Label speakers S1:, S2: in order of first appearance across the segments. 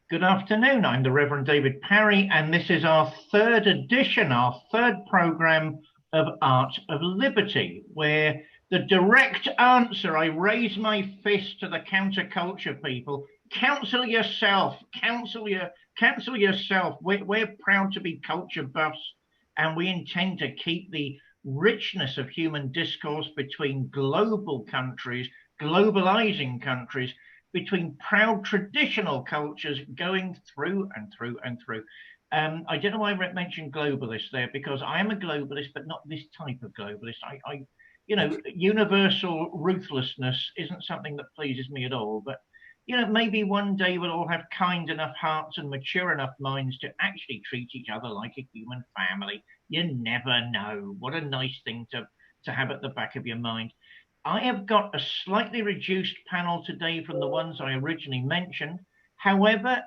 S1: Good afternoon. I'm the Reverend David Parry, and this is our third edition, our third program of Art of Liberty, where the direct answer, I raise my fist to the counterculture people. Counsel yourself, counsel yourself. We're proud to be culture buffs, and we intend to keep the richness of human discourse between global countries, globalizing countries, between proud traditional cultures going through and through and through. I don't know why I mentioned globalist there, because I am a globalist, but not this type of globalist. Universal ruthlessness isn't something that pleases me at all. But, maybe one day we'll all have kind enough hearts and mature enough minds to actually treat each other like a human family. You never know. What a nice thing to have at the back of your mind. I have got a slightly reduced panel today from the ones I originally mentioned. However,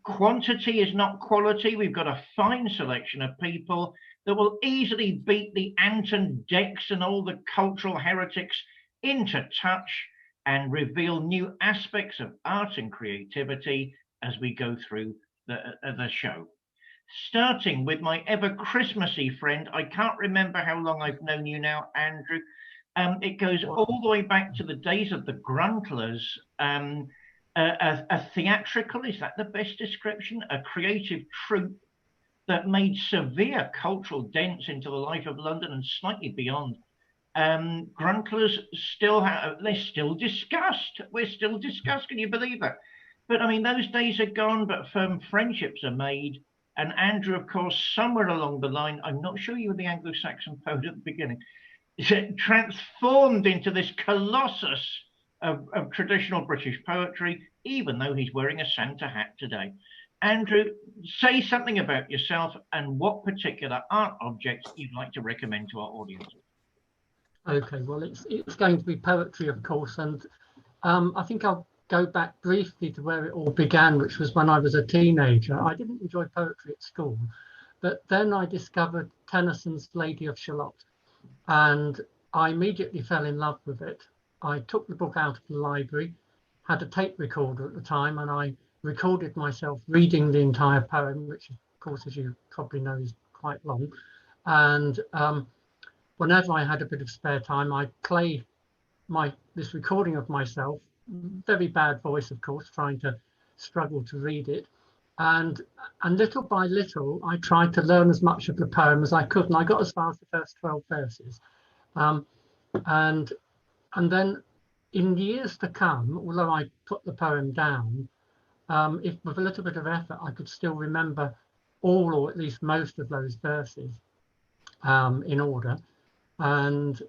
S1: quantity is not quality. We've got a fine selection of people that will easily beat the Anton Decks and all the cultural heretics into touch and reveal new aspects of art and creativity as we go through the show. Starting with my ever Christmassy friend. I can't remember how long I've known you now, Andrew. It goes all the way back to the days of the Gruntlers. A theatrical, is that the best description? A creative troupe that made severe cultural dents into the life of London and slightly beyond. Gruntlers they're still discussed. We're still discussed, can you believe that? But I mean, those days are gone, but firm friendships are made. And Andrew, of course, somewhere along the line, I'm not sure you were the Anglo-Saxon poet at the beginning, transformed into this colossus of traditional British poetry, even though he's wearing a Santa hat today. Andrew, say something about yourself and what particular art objects you'd like to recommend to our audience.
S2: Okay, well, it's going to be poetry, of course, and I think I'll go back briefly to where it all began, which was when I was a teenager. I didn't enjoy poetry at school, but then I discovered Tennyson's Lady of Shalott, and I immediately fell in love with it. I took the book out of the library, had a tape recorder at the time, and I recorded myself reading the entire poem, which, of course, as you probably know, is quite long. And whenever I had a bit of spare time, I'd play this recording of myself, very bad voice, of course, trying to struggle to read it. And little by little, I tried to learn as much of the poem as I could, and I got as far as the first 12 verses. And then in years to come, although I put the poem down, if with a little bit of effort, I could still remember all, or at least most of those verses in order. And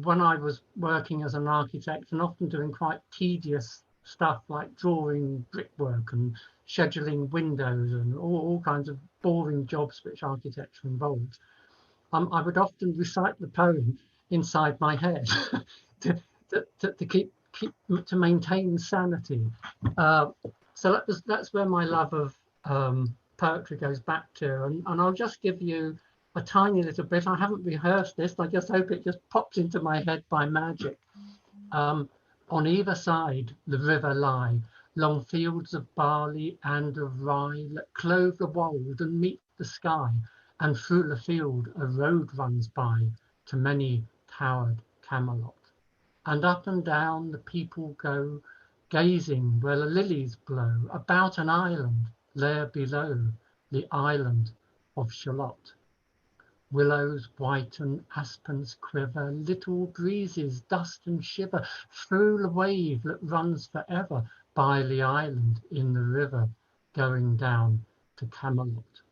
S2: when I was working as an architect and often doing quite tedious stuff like drawing brickwork and scheduling windows and all kinds of boring jobs which architecture involves, I would often recite the poem inside my head to keep to maintain sanity. So that's where my love of poetry goes back to, and I'll just give you a tiny little bit. I haven't rehearsed this. I just hope it just pops into my head by magic. On either side the river lie long fields of barley and of rye that clothe the wold and meet the sky, and through the field a road runs by to many towered Camelot. And up and down the people go, gazing where the lilies blow, about an island there below, the island of Shalott. Willows whiten, aspens quiver, little breezes dust and shiver through the wave that runs forever by the island in the river, going down to Camelot.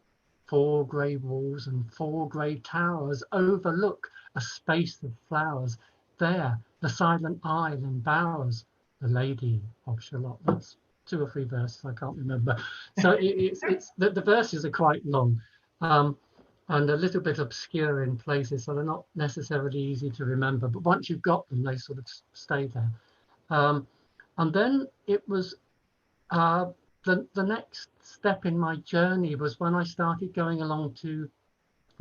S2: 4 grey walls and 4 grey towers overlook a space of flowers. There the silent isle embowers the Lady of Shalott. That's 2 or 3 verses, I can't remember. So the verses are quite long. And a little bit obscure in places, so they're not necessarily easy to remember. But once you've got them, they sort of stay there. And then it was the next step in my journey was when I started going along to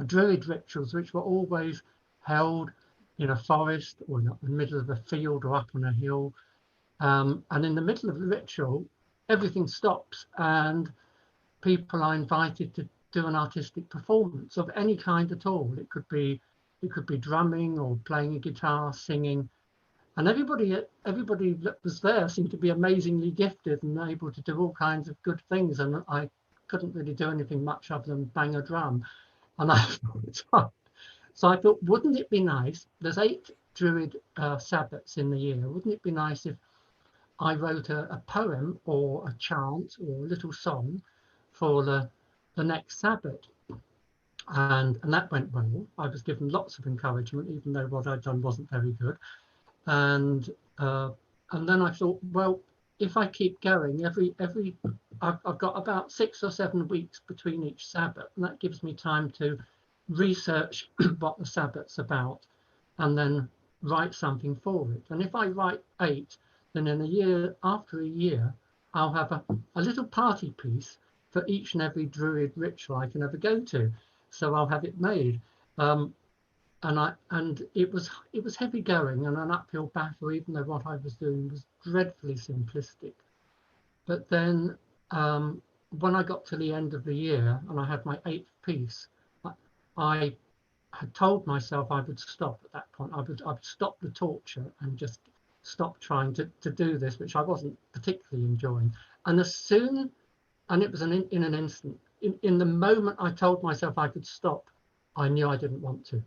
S2: Druid rituals, which were always held in a forest or in the middle of a field or up on a hill. And in the middle of the ritual, everything stops and people are invited to do an artistic performance of any kind at all. It could be drumming or playing a guitar, singing, and everybody that was there seemed to be amazingly gifted and able to do all kinds of good things. And I couldn't really do anything much other than bang a drum. And so I thought, wouldn't it be nice? There's 8 Druid Sabbats in the year. Wouldn't it be nice if I wrote a poem or a chant or a little song for the next Sabbat? And that went well. I was given lots of encouragement, even though what I'd done wasn't very good. And then I thought, well, if I keep going, I've got about 6 or 7 weeks between each Sabbat, and that gives me time to research what the Sabbat's about, and then write something for it. And if I write 8, then after a year, I'll have a little party piece for each and every Druid ritual I can ever go to. So I'll have it made. And it was heavy going and an uphill battle, even though what I was doing was dreadfully simplistic. But then when I got to the end of the year and I had my 8th piece, I had told myself I would stop at that point. I would stop the torture and just stop trying to do this, which I wasn't particularly enjoying. And it was in an instant. In the moment I told myself I could stop, I knew I didn't want to.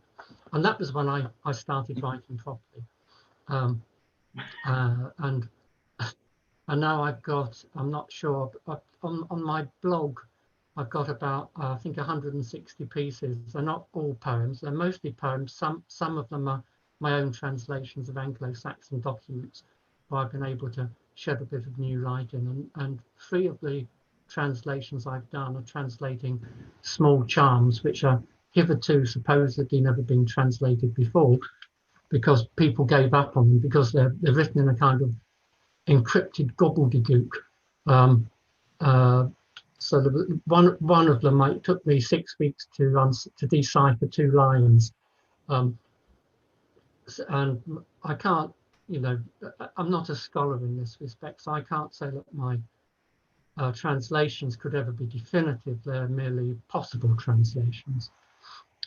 S2: And that was when I started writing properly. And now I've got, I'm not sure, but on my blog, I've got about, I think 160 pieces. They're not all poems, they're mostly poems. Some of them are my own translations of Anglo-Saxon documents, where I've been able to shed a bit of new light in. And 3 of the translations I've done are translating small charms, which are hitherto supposedly never been translated before, because people gave up on them because they're written in a kind of encrypted gobbledygook. So one of them, it took me 6 weeks to decipher 2 lines, and I can't, I'm not a scholar in this respect, so I can't say that my translations could ever be definitive. They're merely possible translations.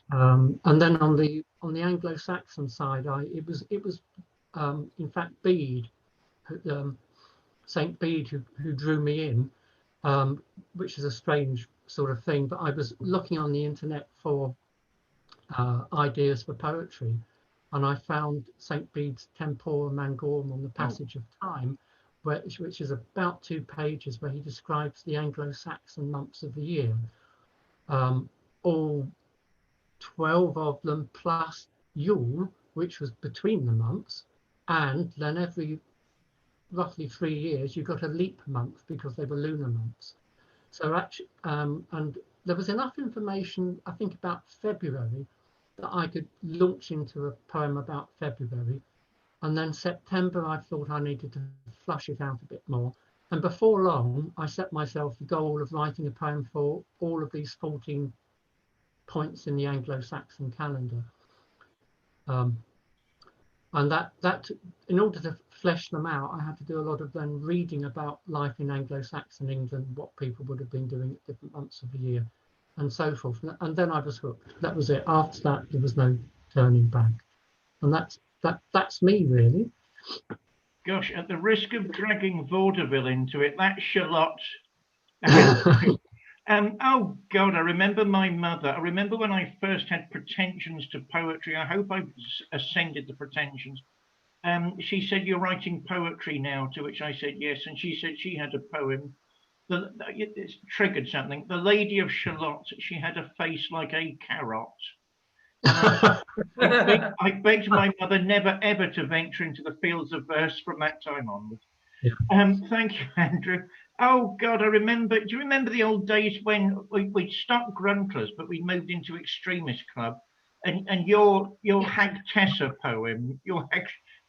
S2: And then on the Anglo-Saxon side, it was in fact Bede, Saint Bede, who drew me in, which is a strange sort of thing. But I was looking on the internet for ideas for poetry, and I found Saint Bede's Tempora Mangorum on the Passage of Time, which is about 2 pages, where he describes the Anglo-Saxon months of the year, all 12 of them plus Yule, which was between the months, and then every roughly 3 years you got a leap month because they were lunar months. So actually, and there was enough information, I think, about February that I could launch into a poem about February. And then September, I thought I needed to flush it out a bit more. And before long, I set myself the goal of writing a poem for all of these 14 points in the Anglo-Saxon calendar. And that in order to flesh them out, I had to do a lot of then reading about life in Anglo-Saxon England, what people would have been doing at different months of the year, and so forth. And then I was hooked. That was it. After that, there was no turning back. And that's me, really.
S1: Gosh, at the risk of dragging vaudeville into it, that shallot. Oh God, I remember my mother. I remember when I first had pretensions to poetry. I hope I've ascended the pretensions. She said, "You're writing poetry now," to which I said yes. And she said she had a poem. It's triggered something. The Lady of Shalott, she had a face like a carrot. I begged my mother never ever to venture into the fields of verse from that time onwards. Yeah. Thank you, Andrew. Oh God, I remember. Do you remember the old days when we'd stopped Gruntlers, but we moved into Extremist Club, and your Hag Tessa poem,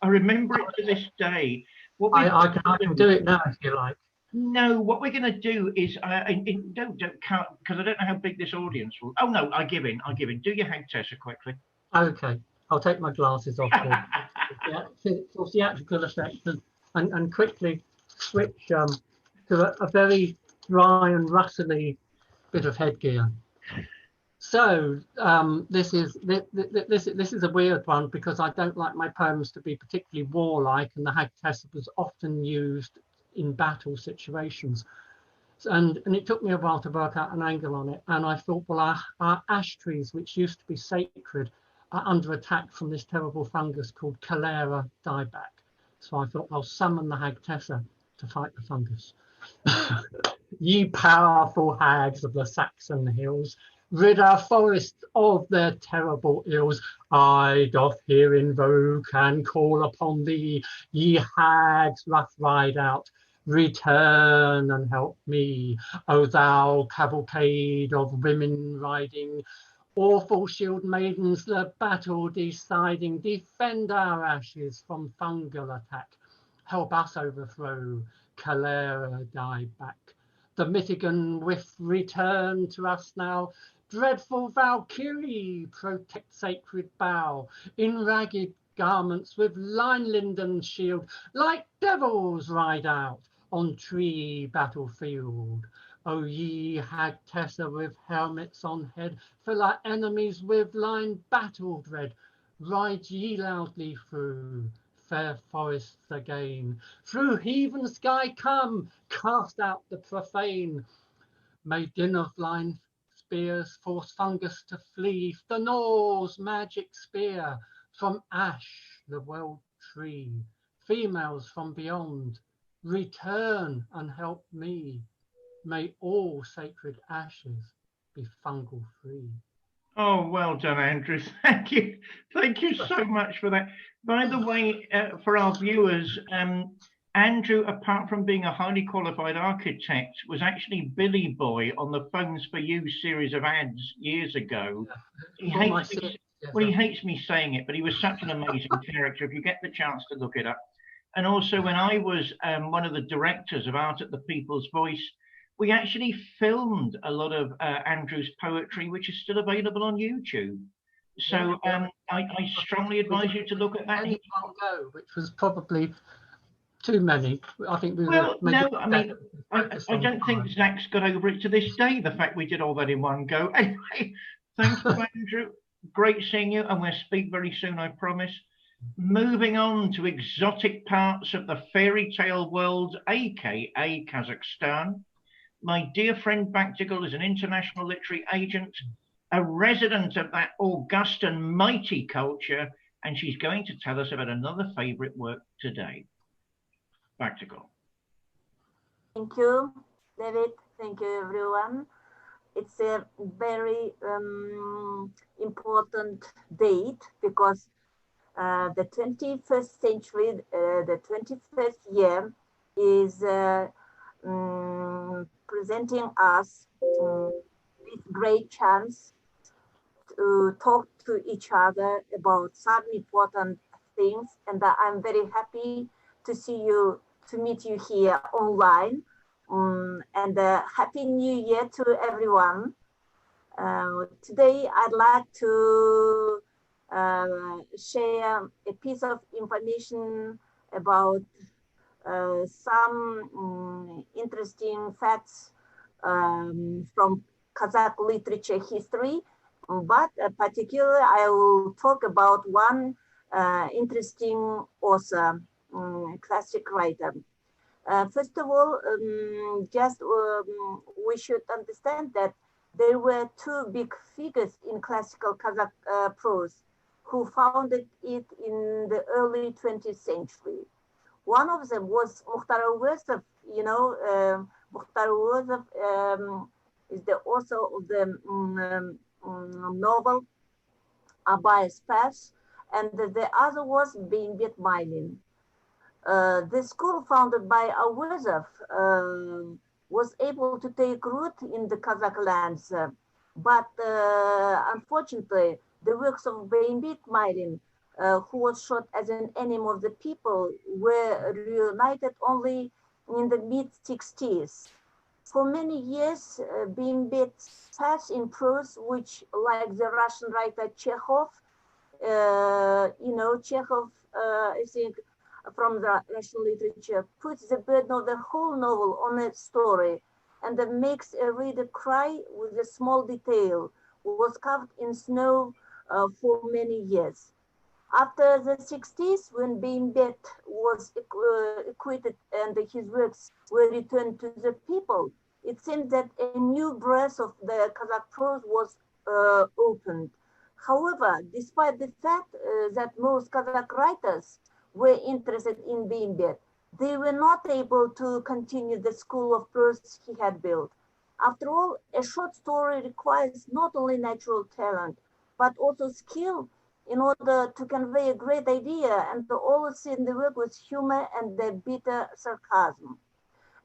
S1: I remember it to this day.
S2: I can do it now if you like.
S1: No, what we're going to do is don't count, because I don't know how big this audience will. Oh no, I give in. Do your Hag Tessa quickly.
S2: Okay, I'll take my glasses off for theatrical effect and quickly switch to a very dry and rustly bit of headgear. So this is a weird one because I don't like my poems to be particularly warlike, and the hagtessa was often used in battle situations. And it took me a while to work out an angle on it. And I thought, well, our ash trees, which used to be sacred, are under attack from this terrible fungus called Cholera dieback. So I thought I'll summon the hagtessa to fight the fungus. Ye powerful hags of the Saxon hills, rid our forests of their terrible ills. I doth here invoke and call upon thee, ye hags rough ride out. Return and help me, O thou cavalcade of women riding, awful shield maidens, the battle deciding, defend our ashes from fungal attack, help us overthrow Cholera dieback. The Mitigan whiff return to us now, dreadful Valkyrie, protect sacred bough, in ragged garments with line-linden shield, like devils ride out on tree battlefield. O ye hagtessa with helmets on head, fill our enemies with line battle dread. Ride ye loudly through fair forests again. Through heathen sky come, cast out the profane. May din of line spears force fungus to flee. The Norse magic spear from ash, the world tree. Females from beyond, return and help me. May all sacred ashes be fungal free.
S1: Oh, well done, Andrew. Thank you. Thank you so much for that. By the way, for our viewers, Andrew, apart from being a highly qualified architect, was actually Billy Boy on the Phones for You series of ads years ago. He hates me saying it, but he was such an amazing character. If you get the chance to look it up. And also, when I was one of the directors of Art at the People's Voice, we actually filmed a lot of Andrew's poetry, which is still available on YouTube. So I strongly advise you to look at that.
S2: Which was probably too many. I think we
S1: well, no, I mean, I don't think Zach's got over it to this day, the fact we did all that in one go. Anyway, thank you, Andrew. Great seeing you, and we'll speak very soon, I promise. Moving on to exotic parts of the fairy tale world, aka Kazakhstan. My dear friend Bakhtygul is an international literary agent, a resident of that august and mighty culture, and she's going to tell us about another favorite work today. Bakhtygul.
S3: Thank you, David. Thank you, everyone. It's a very important date because the 21st century, the 21st year is presenting us this great chance to talk to each other about some important things, and I'm very happy to see you, to meet you here online, and Happy New Year to everyone. Today I'd like to share a piece of information about some interesting facts from Kazakh literature history, but particularly I will talk about one interesting author, classic writer. First of all, we should understand that there were two big figures in classical Kazakh prose who founded it in the early 20th century. One of them was Mukhtar Awesov. You know, Mukhtar Awesov is the author of the novel Abay's Pass, and the other was Beymbet Mylin. The school founded by Awesov was able to take root in the Kazakh lands, but unfortunately, the works of Beymbet Mylin, who was shot as an enemy of the people, were reunited only in the mid-60s. For many years, Beymbet's path in prose, which, like the Russian writer Chekhov, you know, Chekhov, I think, from the Russian literature puts the burden of the whole novel on a story and then makes a reader cry with a small detail, was covered in snow for many years. After the 60s, when Bakhtygul was acquitted and his works were returned to the people, it seemed that a new breath of the Kazakh prose was opened. However, despite the fact that most Kazakh writers were interested in Bakhtygul, they were not able to continue the school of prose he had built. After all, a short story requires not only natural talent, but also skill in order to convey a great idea and to always see in the work with humor and the bitter sarcasm.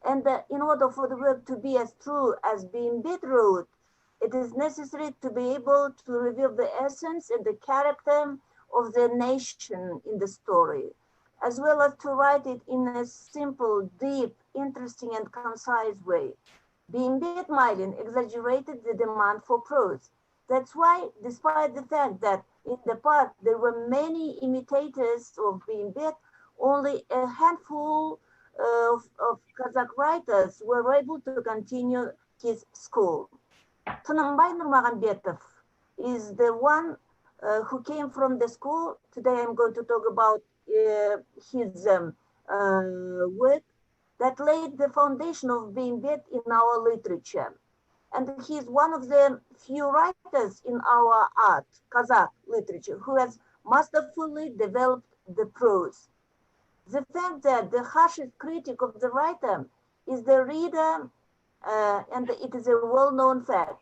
S3: And in order for the work to be as true as Bakhtygul wrote, it is necessary to be able to reveal the essence and the character of the nation in the story, as well as to write it in a simple, deep, interesting, and concise way. Bakhtygul exaggerated the demand for prose. That's why, despite the fact that in the past there were many imitators of Bakhtygul, only a handful of Kazakh writers were able to continue his school. Tunambay Nurmagomedov is the one who came from the school. Today I'm going to talk about his work that laid the foundation of Bakhtygul in our literature. And he's one of the few writers in our art, Kazakh literature, who has masterfully developed the prose. The fact that the harshest critic of the writer is the reader, and it is a well-known fact.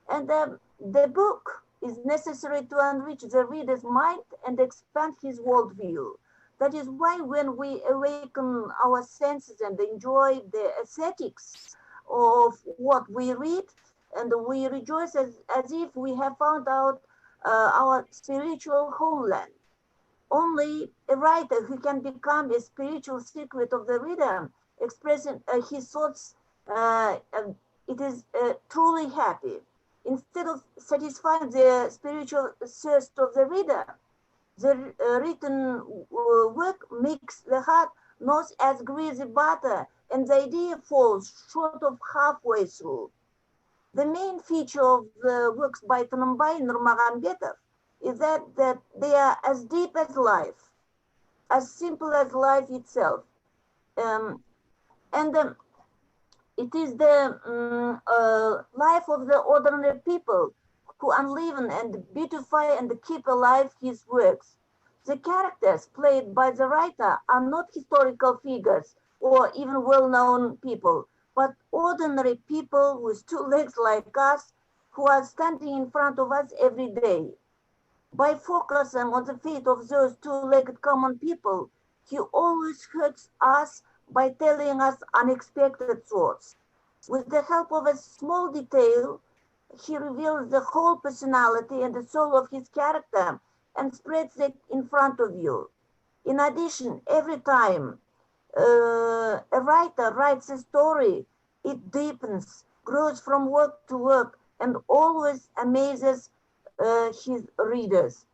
S3: And the book is necessary to enrich the reader's mind and expand his worldview. That is why when we awaken our senses and enjoy the aesthetics of what we read, and we rejoice as if we have found out our spiritual homeland. Only a writer who can become a spiritual secret of the reader, expressing his thoughts, it is truly happy. Instead of satisfying the spiritual thirst of the reader, the written work makes the heart not as greasy butter, and the idea falls short of halfway through. The main feature of the works by Tunambay Nurmagomedov is that they are as deep as life, as simple as life itself. It is the life of the ordinary people who enliven and beautify and keep alive his works. The characters played by the writer are not historical figures or even well-known people, but ordinary people with two legs like us who are standing in front of us every day. By focusing on the fate of those two-legged common people, he always hurts us by telling us unexpected thoughts. With the help of a small detail, he reveals the whole personality and the soul of his character and spreads it in front of you. In addition, every time a writer writes a story, it deepens, grows from work to work, and always amazes his readers.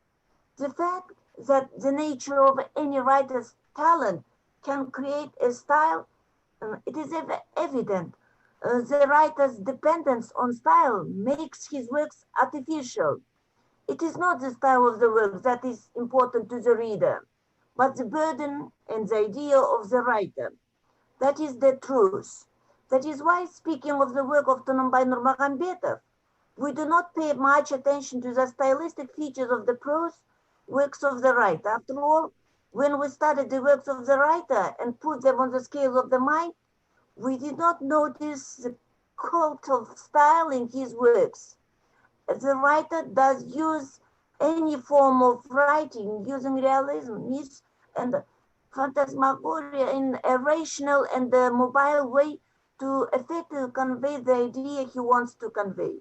S3: The fact that the nature of any writer's talent can create a style, it is evident. The writer's dependence on style makes his works artificial. It is not the style of the work that is important to the reader, but the burden and the idea of the writer. That is the truth. That is why, speaking of the work of Tunambay Nurmagomedov, we do not pay much attention to the stylistic features of the prose works of the writer. After all, when we studied the works of the writer and put them on the scale of the mind, we did not notice the cult of style in his works. The writer does use any form of writing using realism, myth, and phantasmagoria in a rational and mobile way to effectively convey the idea he wants to convey.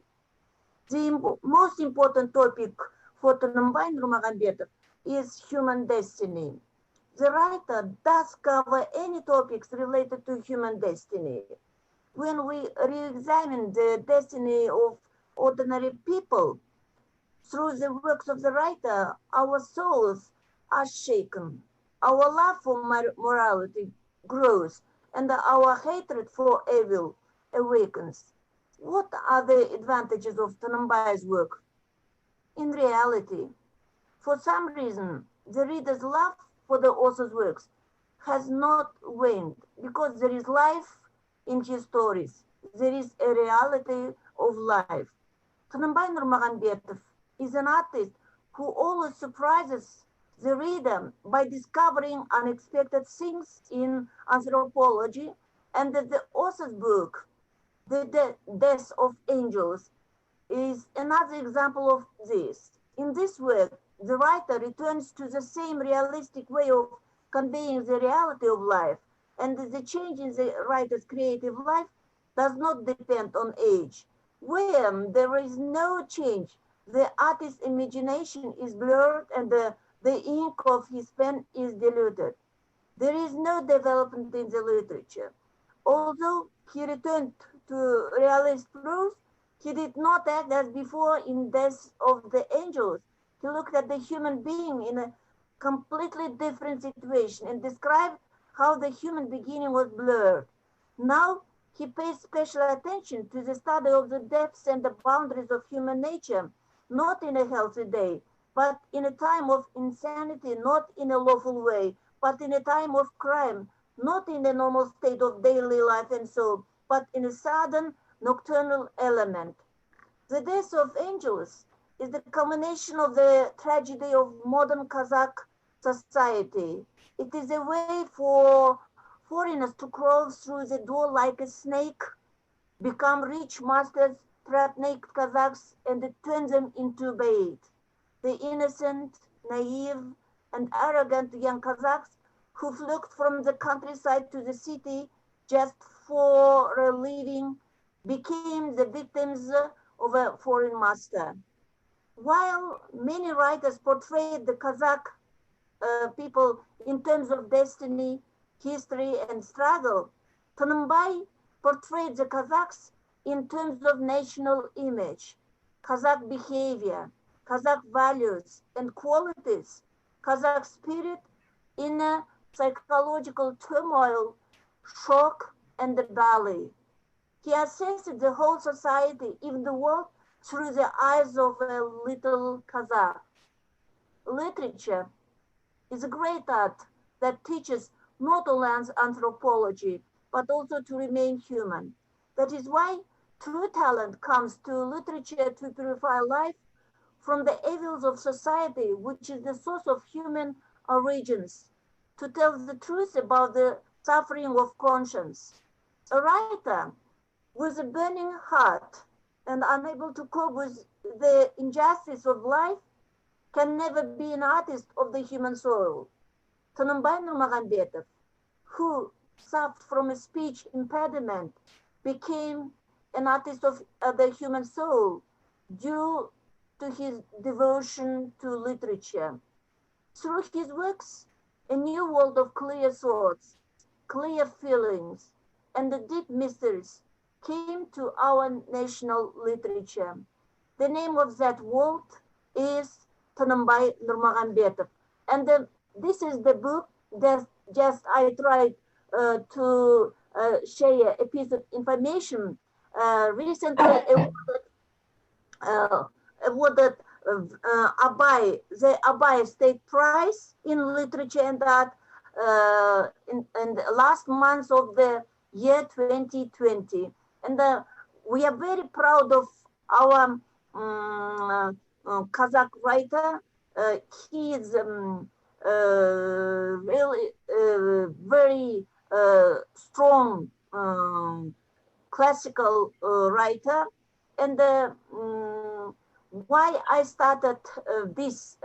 S3: The most important topic for Tunambay Nurmagomedov is human destiny. The writer does cover any topics related to human destiny. When we re-examine the destiny of ordinary people through the works of the writer, our souls are shaken. our love for morality grows, and our hatred for evil awakens. What are the advantages of Tanambai's work? In reality, for some reason, the reader's love for the author's works has not waned, because there is life in his stories. There is a reality of life. Tanambai Nurmagomedov is an artist who always surprises the reader by discovering unexpected things in anthropology, and the author's book, The Death of Angels, is another example of this. In this work, the writer returns to the same realistic way of conveying the reality of life, and the change in the writer's creative life does not depend on age. Where there is no change, the artist's imagination is blurred and the ink of his pen is diluted. There is no development in the literature. Although he returned to realist prose, he did not act as before in Death of the Angels. He looked at the human being in a completely different situation and described how the human beginning was blurred. Now he pays special attention to the study of the depths and the boundaries of human nature, not in a healthy day, but in a time of insanity, not in a lawful way, but in a time of crime, not in a normal state of daily life and soul, but in a sudden nocturnal element. The Death of Angels is the culmination of the tragedy of modern Kazakh society. It is a way for foreigners to crawl through the door like a snake, become rich masters, trap naked Kazakhs, and turn them into bait. The innocent, naive, and arrogant young Kazakhs who flocked from the countryside to the city just for a living became the victims of a foreign master. While many writers portrayed the Kazakh people in terms of destiny, history, and struggle, Tanambai portrayed the Kazakhs in terms of national image, Kazakh behavior, Kazakh values and qualities, Kazakh spirit in a psychological turmoil, shock, and valley. He assessed the whole society, even the world, through the eyes of a little Kazakh. Literature is a great art that teaches not only anthropology, but also to remain human. That is why true talent comes to literature to purify life from the evils of society, which is the source of human origins, to tell the truth about the suffering of conscience. A writer with a burning heart and unable to cope with the injustice of life can never be an artist of the human soul. Tanambai Nurmagomedov, who suffered from a speech impediment, became an artist of the human soul due to his devotion to literature. Through his works, a new world of clear thoughts, clear feelings, and the deep mysteries came to our national literature. The name of that world is Tanambai Nurmagomedov. And this is the book that just I tried to share a piece of information. Recently awarded the Abai State Prize in Literature and Art in the last month of the year 2020. And we are very proud of our Kazakh writer. He is really very strong classical writer. And why I started this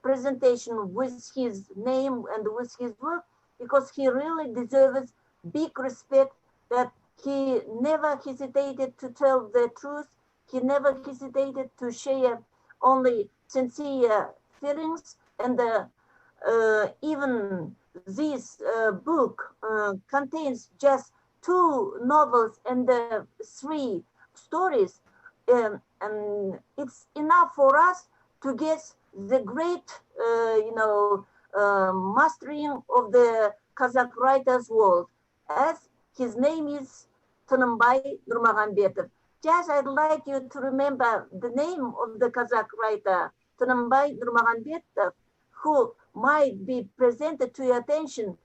S3: presentation with his name and with his work, because he really deserves big respect, that he never hesitated to tell the truth. He never hesitated to share only sincere feelings. And even this book contains just 2 novels and 3 stories. And it's enough for us to guess the great, mastering of the Kazakh writers world, as his name is Tınımбай Nurmagomedov. Just I'd like you to remember the name of the Kazakh writer, Tınımбай Nurmagomedov, who might be presented to your attention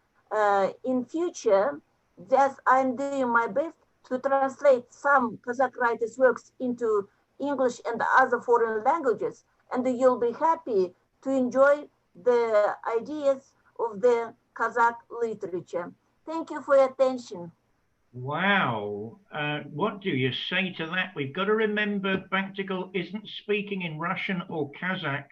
S3: in future. Just I'm doing my best to translate some Kazakh writers' works into English and other foreign languages, and you'll be happy to enjoy the ideas of the Kazakh literature. Thank you for your attention.
S1: Wow. What do you say to that? We've got to remember Bakhtygul isn't speaking in Russian or Kazakh.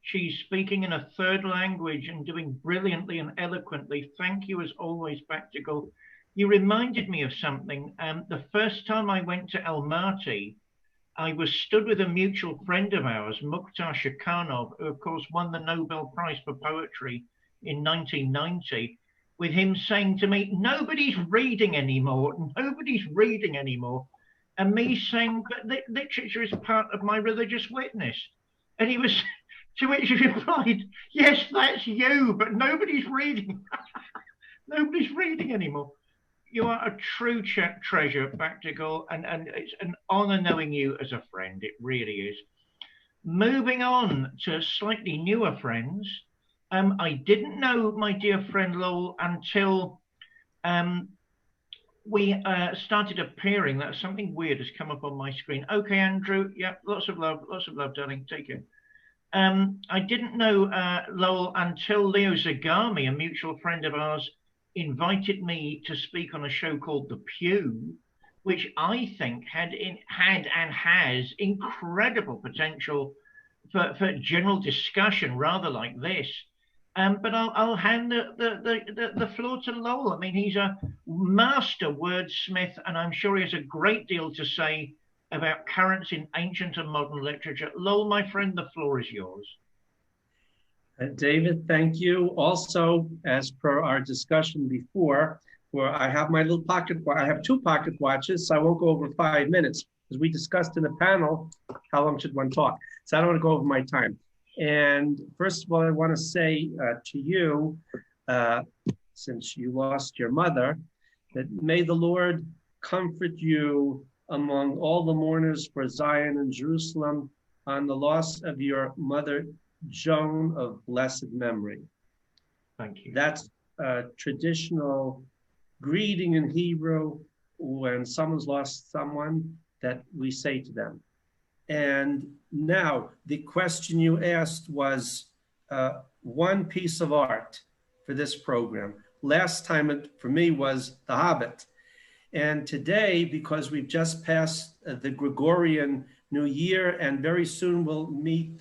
S1: She's speaking in a third language and doing brilliantly and eloquently. Thank you as always, Bakhtygul. You reminded me of something. The first time I went to Almaty, I was stood with a mutual friend of ours, Mukhtar Shakhanov, who of course won the Nobel Prize for Poetry in 1990, with him saying to me, nobody's reading anymore, nobody's reading anymore. And me saying, but literature is part of my religious witness. And he was, to which he replied, yes, that's you, but nobody's reading. Nobody's reading anymore. You are a true treasure, Bakhtygul, and it's an honor knowing you as a friend. It really is. Moving on to slightly newer friends. I didn't know my dear friend Lowell until we started appearing. That something weird has come up on my screen. Okay, Andrew. Yeah, lots of love, darling. Take care. I didn't know Lowell until Leo Zagami, a mutual friend of ours, invited me to speak on a show called The Pew, which I think had and has incredible potential for general discussion, rather like this. But I'll hand the floor to Lowell. I mean, he's a master wordsmith, and I'm sure he has a great deal to say about currents in ancient and modern literature. Lowell, my friend, the floor is yours.
S4: David, thank you. Also, as per our discussion before, where I have my little pocket, I have 2 pocket watches, so I won't go over 5 minutes. As we discussed in the panel, how long should one talk? So I don't want to go over my time. And first of all, I want to say to you, since you lost your mother, that may the Lord comfort you among all the mourners for Zion and Jerusalem on the loss of your mother, Joan of blessed memory.
S1: Thank you.
S4: That's a traditional greeting in Hebrew when someone's lost someone that we say to them. And now the question you asked was one piece of art for this program. Last time it for me was The Hobbit. And today, because we've just passed the Gregorian New Year and very soon we'll meet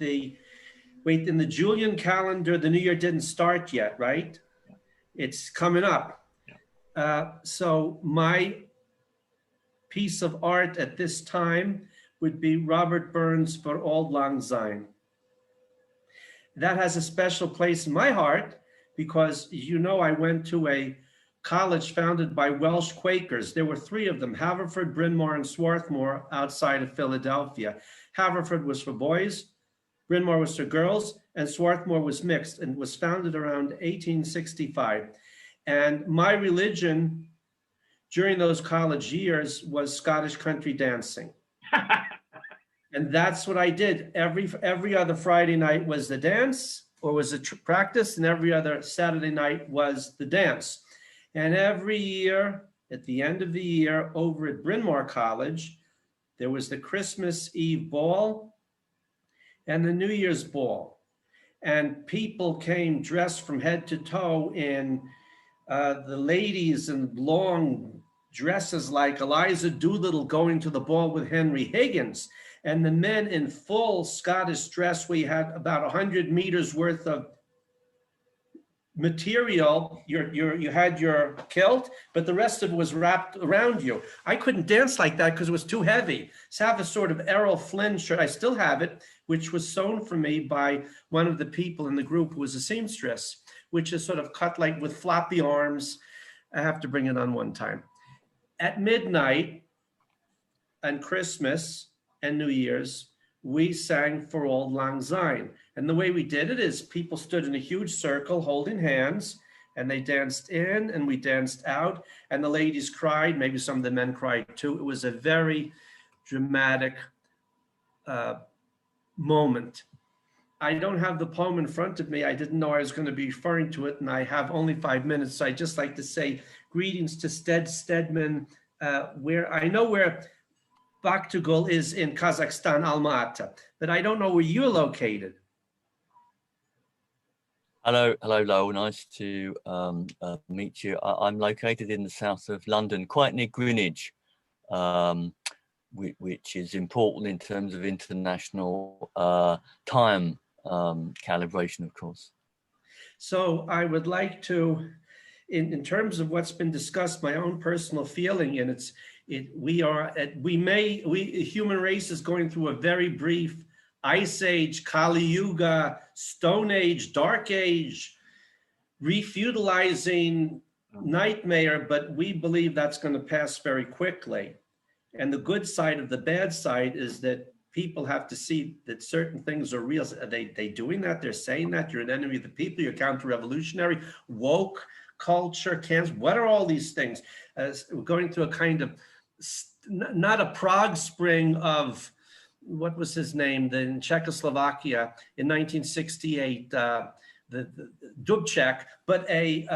S4: in the Julian calendar, the New Year didn't start yet, right? Yeah. It's coming up. Yeah. So my piece of art at this time would be Robert Burns' For Auld Lang Syne. That has a special place in my heart because, you know, I went to a college founded by Welsh Quakers. There were 3 of them, Haverford, Bryn Mawr, and Swarthmore, outside of Philadelphia. Haverford was for boys, Bryn Mawr was for girls, and Swarthmore was mixed and was founded around 1865. And my religion during those college years was Scottish country dancing. And that's what I did. Every other Friday night was the dance or was a practice, and every other Saturday night was the dance. And every year, at the end of the year, over at Bryn Mawr College, there was the Christmas Eve ball and the New Year's ball. And people came dressed from head to toe in the ladies in long dresses like Eliza Doolittle going to the ball with Henry Higgins, and the men in full Scottish dress. We had about 100 meters worth of material. You had your kilt, but the rest of it was wrapped around you. I couldn't dance like that because it was too heavy. So I have a sort of Errol Flynn shirt. I still have it, which was sewn for me by one of the people in the group who was a seamstress, which is sort of cut like with floppy arms. I have to bring it on one time. At midnight on Christmas and New Year's, we sang For Auld Lang Syne. And the way we did it is people stood in a huge circle holding hands, and they danced in and we danced out, and the ladies cried. Maybe some of the men cried too. It was a very dramatic moment. I don't have the poem in front of me. I didn't know I was going to be referring to it, and I have only 5 minutes. So I'd just like to say greetings to Stead Steadman, where I know where Bakhtygul is in Kazakhstan, Almaty, but I don't know where you're located.
S5: Hello, Lowell. Nice to meet you. I'm located in the south of London, quite near Greenwich, which is important in terms of international time calibration, of course. So
S4: I would like to, in terms of what's been discussed, my own personal feeling, and the human race is going through a very brief Ice Age, Kali Yuga, Stone Age, Dark Age, refeudalizing nightmare, but we believe that's going to pass very quickly. And the good side of the bad side is that people have to see that certain things are real. Are they doing that? They're saying that you're an enemy of the people, you're counter-revolutionary, woke culture, cancer. What are all these things? We're going through a kind of, not a Prague Spring of, what was his name, in Czechoslovakia in 1968, the Dubček, but a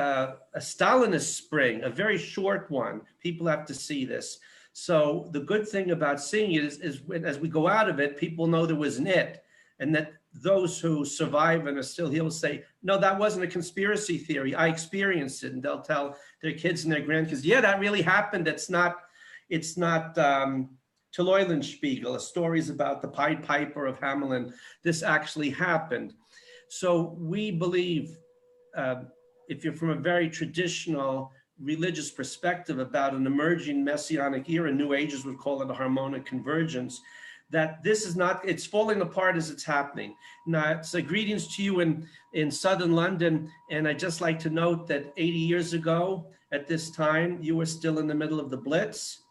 S4: Stalinist spring, a very short one. People have to see this. So the good thing about seeing it is as we go out of it, people know there was an it, and that those who survive and are still here will say, no, that wasn't a conspiracy theory. I experienced it. And they'll tell their kids and their grandkids, yeah, that really happened. It's not Eulenspiegel, stories about the Pied Piper of Hamelin. This actually happened. So we believe, if you're from a very traditional religious perspective about an emerging messianic era, New Ages would call it a harmonic convergence, that this is not, it's falling apart as it's happening. Now, so greetings to you in southern London. And I'd just like to note that 80 years ago at this time, you were still in the middle of the Blitz,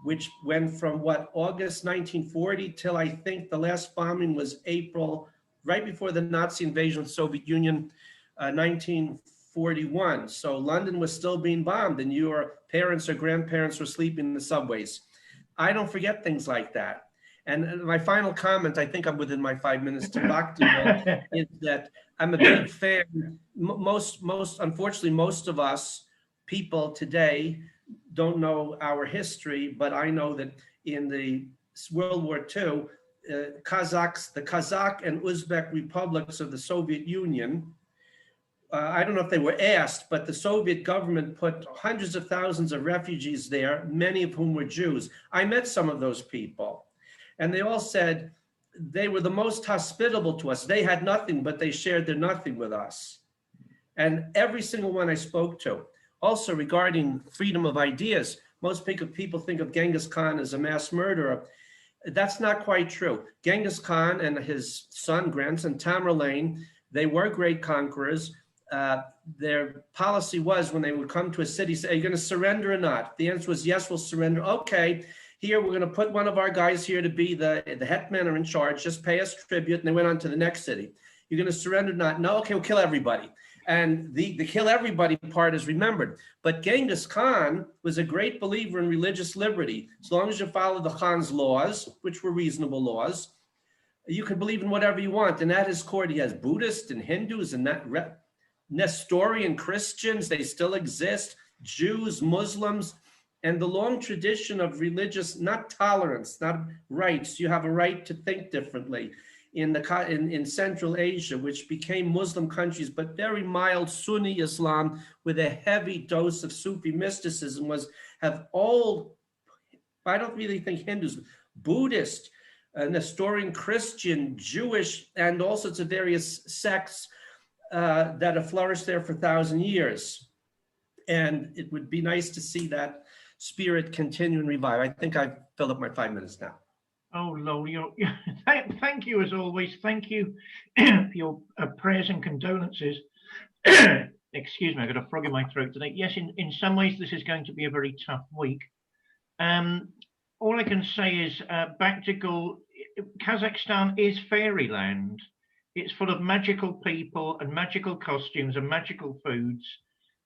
S4: which went from August 1940 till I think the last bombing was April, right before the Nazi invasion of the Soviet Union, 1941. So London was still being bombed and your parents or grandparents were sleeping in the subways. I don't forget things like that. And my final comment, I think I'm within my 5 minutes to Bakhtygul, is that I'm a big fan. Unfortunately, most of us people today don't know our history, but I know that in the World War II, the Kazakh and Uzbek republics of the Soviet Union, I don't know if they were asked, but the Soviet government put hundreds of thousands of refugees there, many of whom were Jews. I met some of those people, and they all said they were the most hospitable to us. They had nothing, but they shared their nothing with us. And every single one I spoke to. Also regarding freedom of ideas, most people think of Genghis Khan as a mass murderer. That's not quite true. Genghis Khan and his grandson Tamerlane, they were great conquerors. Their policy was when they would come to a city, say, are you going to surrender or not? The answer was, yes, we'll surrender. Okay, here, we're going to put one of our guys here to be the hetman or in charge, just pay us tribute. And they went on to the next city. You're going to surrender or not? No, okay, we'll kill everybody. And the kill everybody part is remembered. But Genghis Khan was a great believer in religious liberty. As long as you follow the Khan's laws, which were reasonable laws, you can believe in whatever you want. And at his court, he has Buddhists and Hindus and Nestorian Christians. They still exist. Jews, Muslims, and the long tradition of religious, not tolerance, not rights. You have a right to think differently. In Central Asia, which became Muslim countries, but very mild Sunni Islam with a heavy dose of Sufi mysticism, have all, I don't really think Hindus, Buddhist, Nestorian Christian, Jewish, and all sorts of various sects that have flourished there for 1,000 years. And it would be nice to see that spirit continue and revive. I think I've filled up my 5 minutes now.
S1: Oh, Lowell, thank you as always. Thank you for your prayers and condolences. Excuse me, I've got a frog in my throat today. Yes, in some ways, this is going to be a very tough week. All I can say is Bakhtygul, Kazakhstan is fairyland. It's full of magical people and magical costumes and magical foods.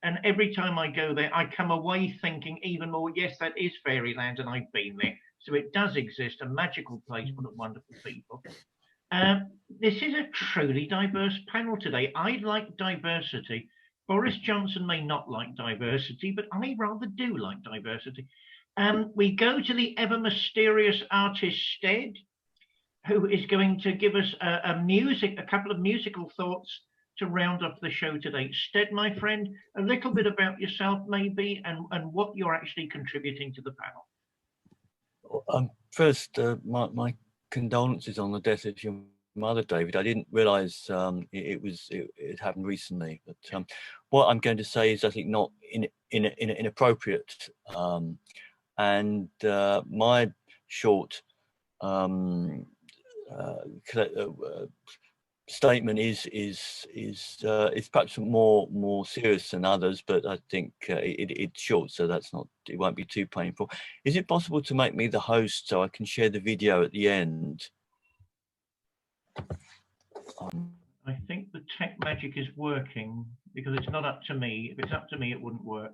S1: And every time I go there, I come away thinking even more, yes, that is fairyland, and I've been there. So it does exist, a magical place full of wonderful people. This is a truly diverse panel today. I like diversity. Boris Johnson may not like diversity, but I rather do like diversity. We go to the ever mysterious artist Stead, who is going to give us a couple of musical thoughts to round off the show today. Stead, my friend, a little bit about yourself maybe, and what you're actually contributing to the panel.
S5: First, my condolences on the death of your mother, David. I didn't realise it happened recently. But what I'm going to say is, I think, not inappropriate. And my short statement is perhaps more serious than others, but I think it's short, so it won't be too painful. Is it possible to make me the host so I can share the video at the end?
S1: I think the tech magic is working because it's not up to me. If it's up to me, it wouldn't work.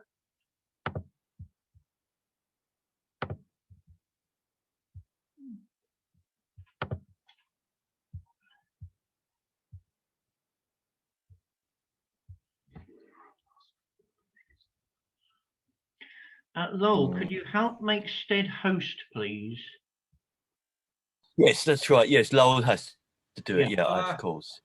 S1: Lowell, could you help make Stead host, please?
S5: Yes, that's right. Yes, Lowell has to do it. Yeah, of course.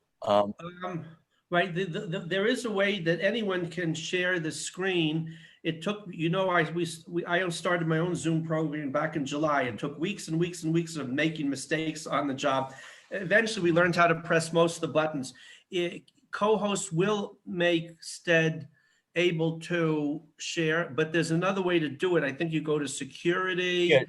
S4: Right. There is a way that anyone can share the screen. It took, I started my own Zoom program back in July. It took weeks and weeks and weeks of making mistakes on the job. Eventually, we learned how to press most of the buttons. Co-hosts will make Stead able to share, but there's another way to do it. I think you go to security and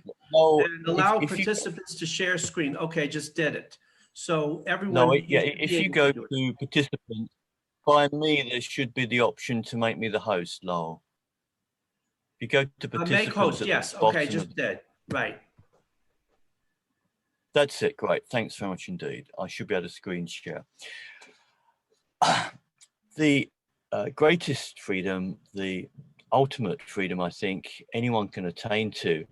S4: allow participants to share screen. Okay, just did it. So everyone.
S5: If you go to participants, by me, there should be the option to make me the host, Lowell. If you go to participants,
S4: make host, yes. Okay, just did. Right.
S5: That's it. Great. Thanks very much indeed. I should be able to screen share. The greatest freedom, the ultimate freedom, I think anyone can attain to,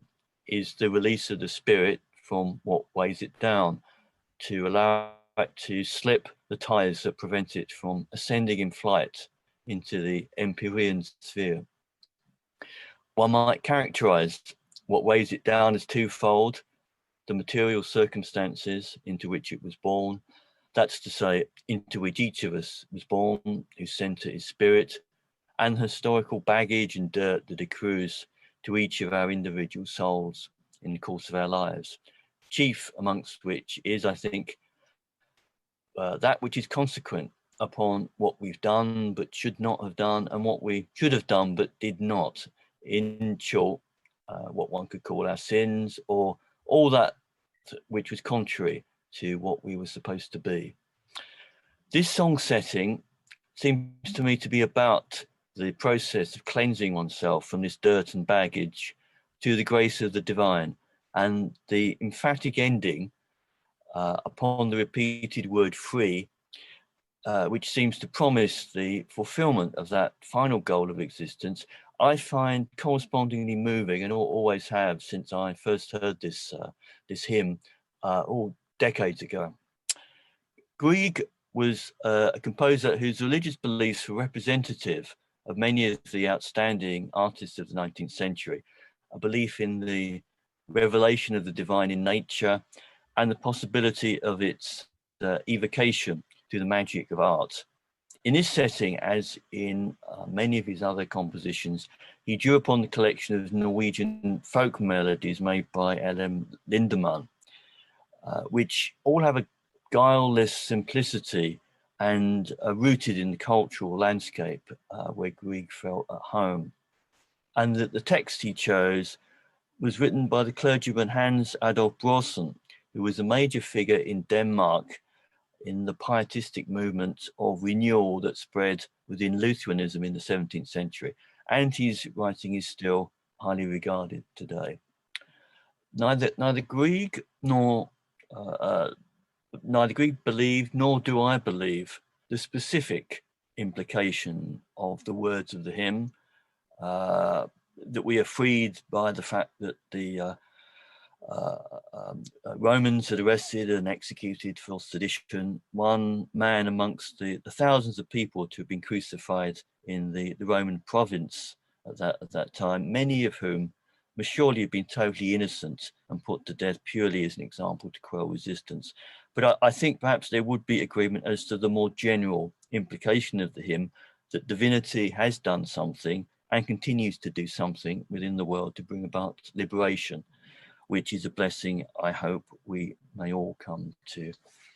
S5: is the release of the spirit from what weighs it down, to allow it to slip the ties that prevent it from ascending in flight into the empyrean sphere. One might characterize what weighs it down as twofold: the material circumstances into which it was born, that's to say, into which each of us was born, whose centre is spirit, and historical baggage and dirt that accrues to each of our individual souls in the course of our lives. Chief amongst which is, I think, that which is consequent upon what we've done but should not have done, and what we should have done but did not. In short, what one could call our sins, or all that which was contrary to what we were supposed to be. This song setting seems to me to be about the process of cleansing oneself from this dirt and baggage to the grace of the divine, and the emphatic ending upon the repeated word free, which seems to promise the fulfillment of that final goal of existence, I find correspondingly moving, and always have since I first heard this hymn all decades ago. Grieg was a composer whose religious beliefs were representative of many of the outstanding artists of the 19th century, a belief in the revelation of the divine in nature and the possibility of its evocation through the magic of art. In this setting, as in many of his other compositions, he drew upon the collection of Norwegian folk melodies made by L.M. Lindemann, which all have a guileless simplicity and are rooted in the cultural landscape where Grieg felt at home. And that the text he chose was written by the clergyman Hans Adolf Brosen, who was a major figure in Denmark in the pietistic movement of renewal that spread within Lutheranism in the 17th century. And his writing is still highly regarded today. Neither Grieg nor neither Greek believed nor do I believe the specific implication of the words of the hymn, that we are freed by the fact that the Romans had arrested and executed for sedition one man amongst the thousands of people to have been crucified in the Roman province at that time, many of whom must surely have been totally innocent and put to death purely as an example to quell resistance. But I think perhaps there would be agreement as to the more general implication of the hymn, that divinity has done something and continues to do something within the world to bring about liberation, which is a blessing I hope we may all come to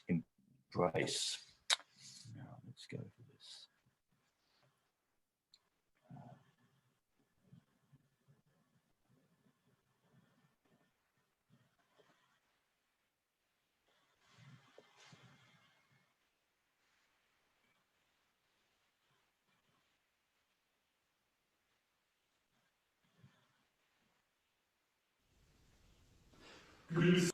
S5: embrace. Now let's go for this.
S6: Please.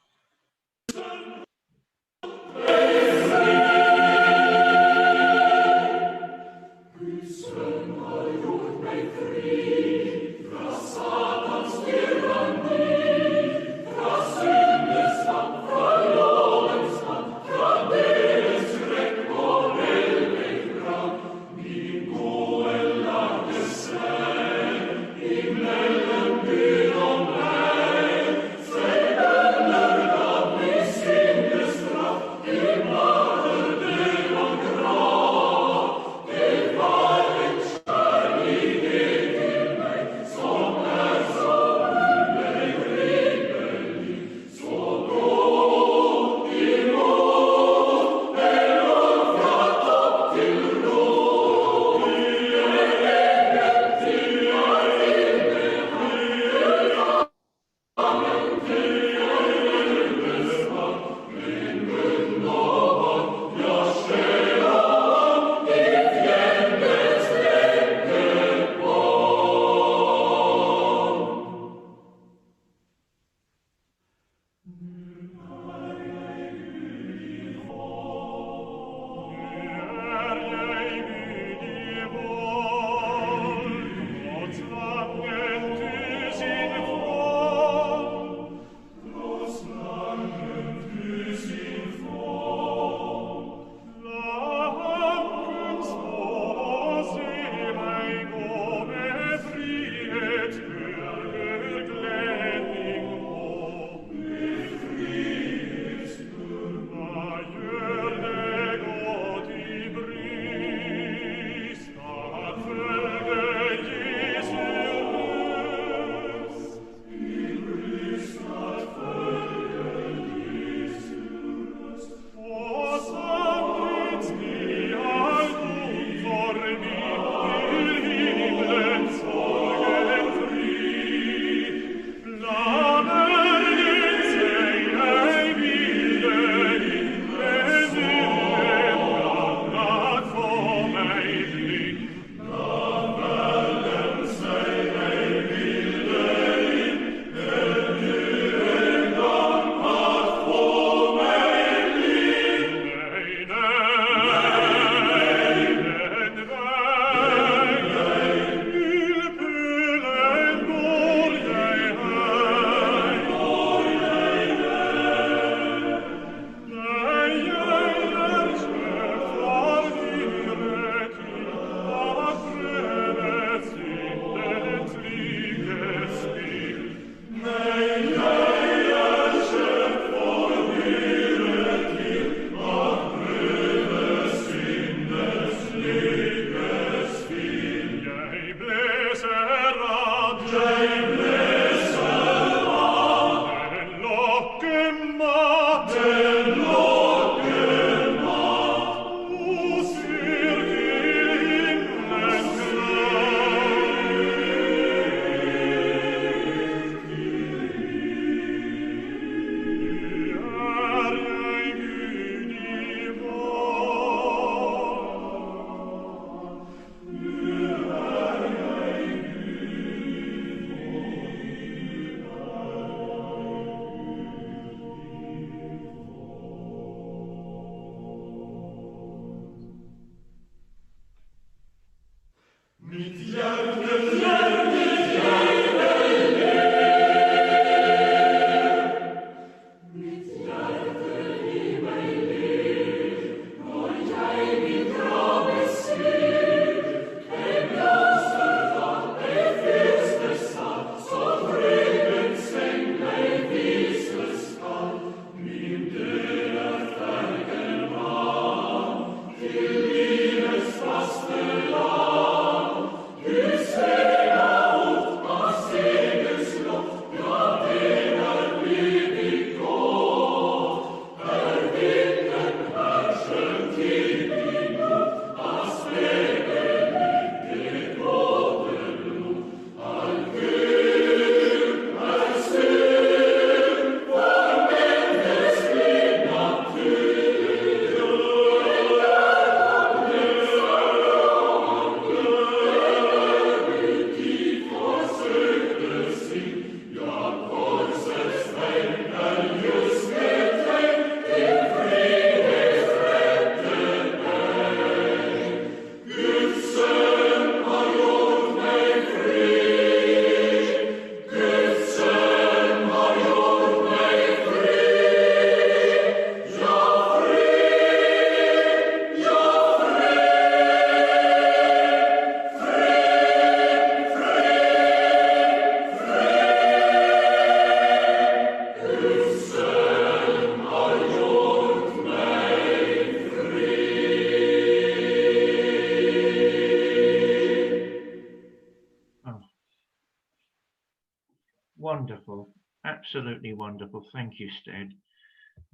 S1: Wonderful. Absolutely wonderful. Thank you, Stead.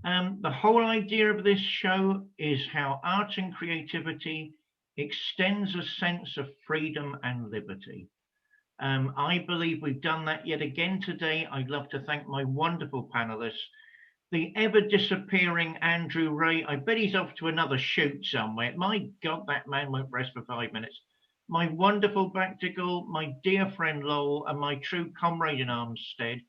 S1: The whole idea of this show is how art and creativity extends a sense of freedom and liberty. I believe we've done that yet again today. I'd love to thank my wonderful panelists. The ever disappearing Andrew Ray, I bet he's off to another shoot somewhere. My God, that man won't rest for 5 minutes. My wonderful Bakhtygul, my dear friend Lowell, and my true comrade in arms, Stead.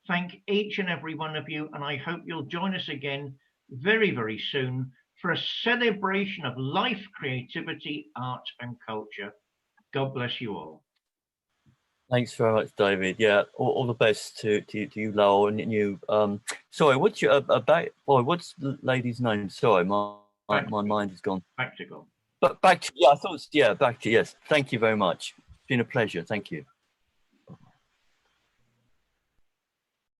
S1: Thank each and every one of you, and I hope you'll join us again very, very soon for a celebration of life, creativity, art, and culture. God bless you all.
S5: Thanks very much, David. Yeah, all the best to you, Lowell, and you. Sorry, what's your what's the lady's name? Sorry, my mind is gone.
S1: Bakhtygul.
S5: But back to, yeah, I thought, yeah, back to, yes. Thank you very much. It's been a pleasure. Thank you.